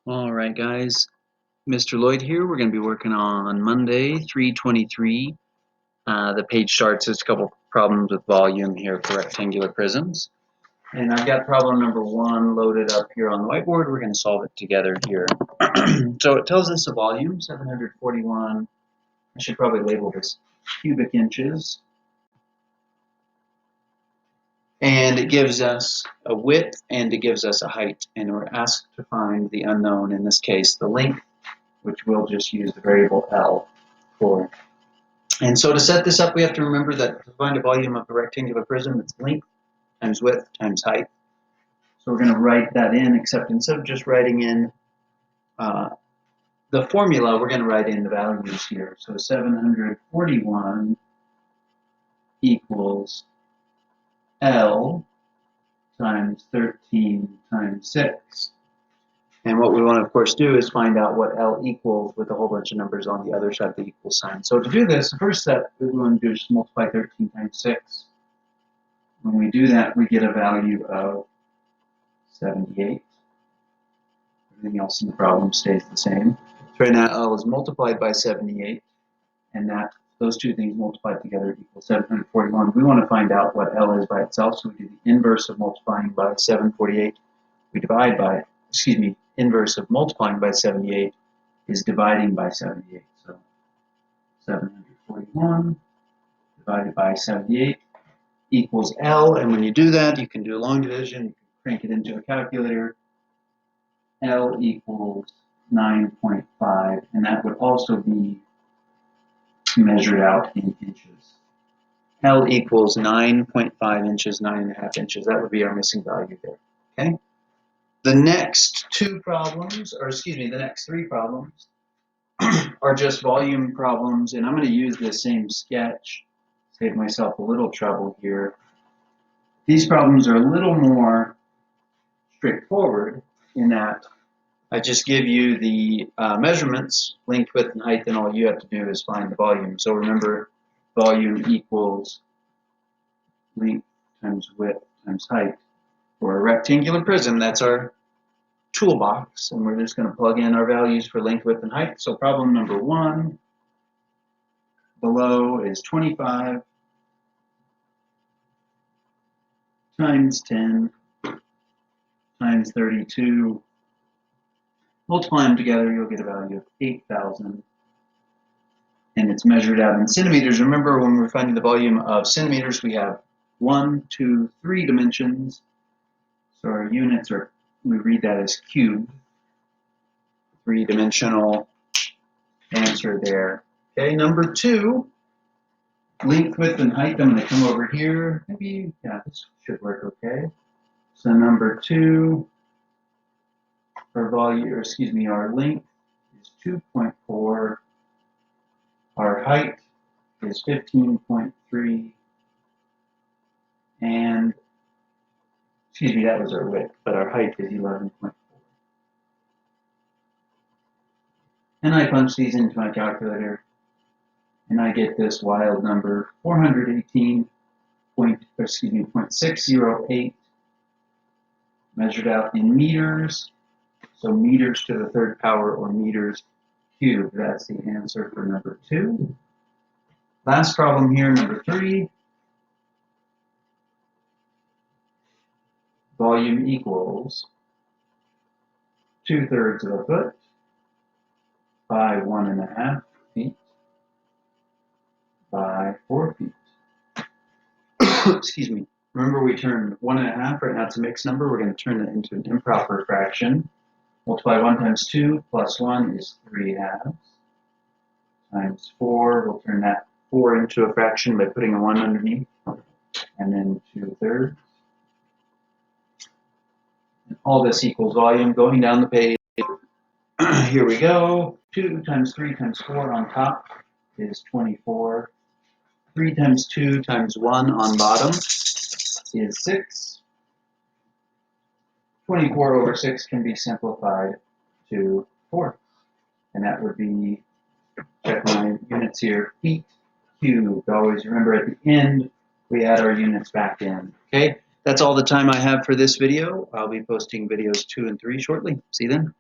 All right, guys. Mr. Lloyd here. We're going to be working on Monday, 323. The page starts as a couple problems with volume here for rectangular prisms. And I've got problem number 1 loaded up here on the whiteboard. We're going to solve it together here. So it tells us a volume, 741. I should probably label this cubic inches. And it gives us a width and it gives us a height. And we're asked to find the unknown, in this case, the length, which we'll just use the variable L for. And so to set this up, we have to remember that to find a volume of a rectangular prism, it's length times width times height. So we're going to write that in, except instead of just writing in the formula, we're going to write in the values here. So 741 equals L times 13 times 6. And what we want to, of course, do is find out what L equals with a whole bunch of numbers on the other side of the equal sign. So to do this, the first step that we want to do is multiply 13 times 6. When we do that, we get a value of 78. Everything else in the problem stays the same. So right now, L is multiplied by 78, and those two things multiplied together equal 741. We want to find out what L is by itself, so we do the inverse of multiplying by 748. We divide by, inverse of multiplying by 78 is dividing by 78. So 741 divided by 78 equals L. And when you do that, you can do long division. You can crank it into a calculator. L equals 9.5. And that would also be measured out in inches. L equals 9.5 inches, 9.5 inches. That would be our missing value there. Okay? The next two problems, the next three problems are just volume problems, and I'm going to use this same sketch, save myself a little trouble here. These problems are a little more straightforward in that I just give you the measurements, length, width, and height, and all you have to do is find the volume. So remember, volume equals length times width times height. For a rectangular prism, that's our toolbox, and we're just going to plug in our values for length, width, and height. So problem number 1 below is 25 times 10 times 32. Multiply them together, you'll get a value of 8,000. And it's measured out in centimeters. Remember, when we're finding the volume of centimeters, we have 1, 2, 3 dimensions. So our units are, we read that as cubed. 3-dimensional answer there. Okay, number 2, length, width, and height. I'm going to come over here. Maybe, yeah, this should work okay. So number 2, our length is 2.4. Our height is 15.3. And, that was our width, but our height is 11.4. And I punch these into my calculator, and I get this wild number, 418.608, measured out in meters. So meters to the third power, or meters cubed. That's the answer for number 2. Last problem here, number 3. Volume equals 2/3 of a foot by 1.5 feet by 4 feet. Excuse me. Remember, we turned 1.5, right now it's a mixed number. We're going to turn that into an improper fraction. Multiply 1 times 2 plus 1 is 3/2 times 4. We'll turn that 4 into a fraction by putting a 1 underneath, and then 2/3. And all this equals volume. Going down the page, here we go. 2 times 3 times 4 on top is 24. 3 times 2 times 1 on bottom is 6. 24 over 6 can be simplified to 4. And that would be, check my units here, feet cubed. Always remember at the end, we add our units back in. Okay, that's all the time I have for this video. I'll be posting videos 2 and 3 shortly. See you then.